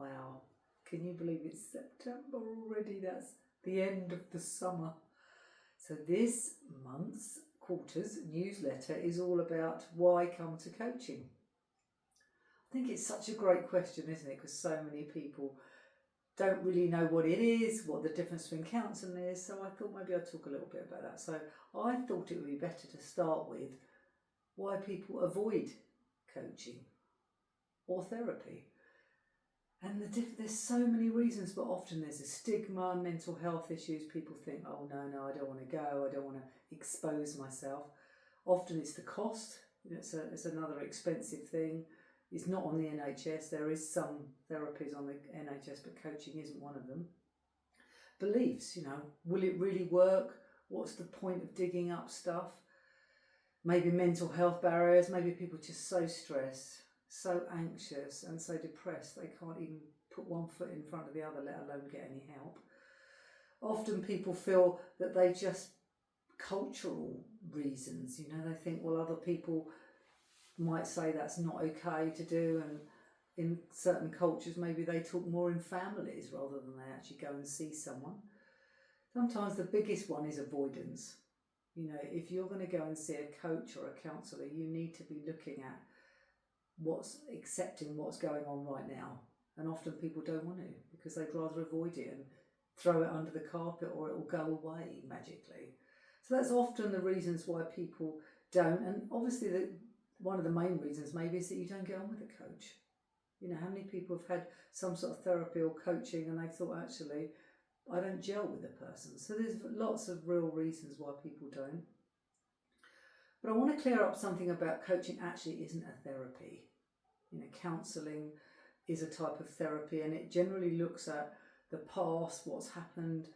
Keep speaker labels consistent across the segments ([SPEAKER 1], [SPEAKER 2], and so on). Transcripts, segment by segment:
[SPEAKER 1] Wow, can you believe it's September already? That's the end of the summer. So this month's quarter's newsletter is all about why come to coaching. I think it's such a great question, isn't it? Because so many people don't really know what it is, what the difference between counselling is. So I thought maybe I'd talk a little bit about that. So I thought it would be better to start with why people avoid coaching or therapy. And there's so many reasons, but often there's a stigma, mental health issues. People think, oh no, I don't want to go. I don't want to expose myself. Often it's the cost. It's another expensive thing. It's not on the NHS. There is some therapies on the NHS, but coaching isn't one of them. Beliefs, will it really work? What's the point of digging up stuff? Maybe mental health barriers. Maybe people are just so stressed, so anxious and so depressed they can't even put one foot in front of the other, let alone get any help. Often people feel that they just cultural reasons, they think, well, other people might say that's not okay to do, and in certain cultures maybe they talk more in families rather than they actually go and see someone. Sometimes the biggest one is avoidance. If you're going to go and see a coach or a counsellor, you need to be looking at accepting what's going on right now. And often people don't want to, because they'd rather avoid it and throw it under the carpet, or it will go away magically. So that's often the reasons why people don't. And obviously one of the main reasons maybe is that you don't get on with a coach. How many people have had some sort of therapy or coaching and they've thought, actually, I don't gel with the person. So there's lots of real reasons why people don't. But I want to clear up something about coaching actually isn't a therapy. Counselling is a type of therapy, and it generally looks at the past, what's happened,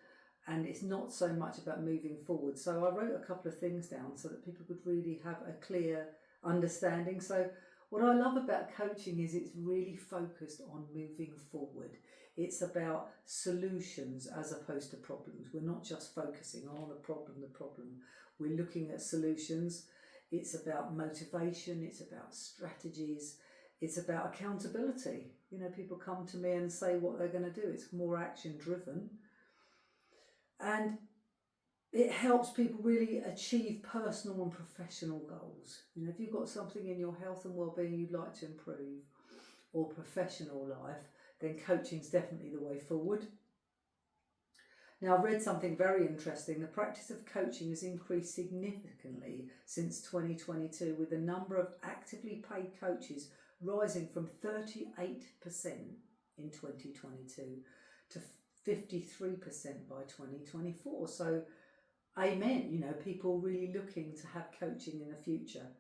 [SPEAKER 1] and it's not so much about moving forward. So I wrote a couple of things down so that people could really have a clear understanding. So what I love about coaching is it's really focused on moving forward. It's about solutions as opposed to problems. We're not just focusing on the problem. We're looking at solutions. It's about motivation. It's about strategies. It's about accountability. People come to me and say what they're going to do. It's more action driven. And it helps people really achieve personal and professional goals. If you've got something in your health and well-being you'd like to improve, or professional life, then coaching's definitely the way forward. Now, I've read something very interesting. The practice of coaching has increased significantly since 2022, with the number of actively paid coaches rising from 38% in 2022 to 53% by 2024. So, amen, people really looking to have coaching in the future.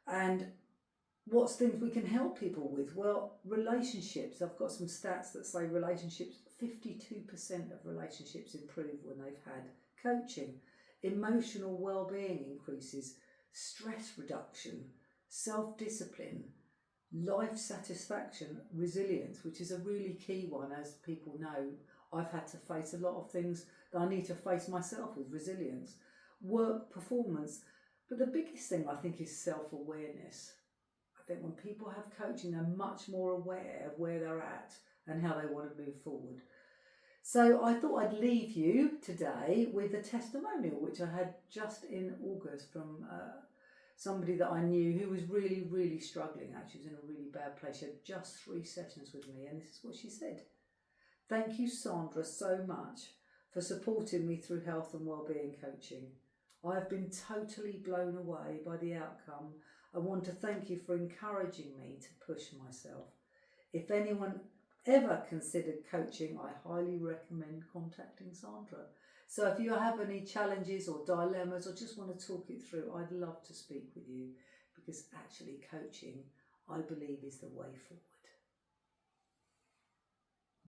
[SPEAKER 1] And what's things we can help people with? Well, relationships. I've got some stats that say 52% of relationships improve when they've had coaching. Emotional well-being increases, stress reduction, self-discipline, life satisfaction, resilience, which is a really key one. As people know, I've had to face a lot of things that I need to face myself with, resilience, work performance. But the biggest thing I think is self-awareness. I think when people have coaching, they're much more aware of where they're at and how they want to move forward. So I thought I'd leave you today with a testimonial, which I had just in August from somebody that I knew who was really, really struggling. Actually, was in a really bad place. She had just 3 sessions with me, and this is what she said. Thank you, Sandra, so much for supporting me through health and wellbeing coaching. I have been totally blown away by the outcome. I want to thank you for encouraging me to push myself. If anyone ever considered coaching, I highly recommend contacting Sandra. So if you have any challenges or dilemmas or just want to talk it through, I'd love to speak with you, because actually coaching, I believe, is the way forward.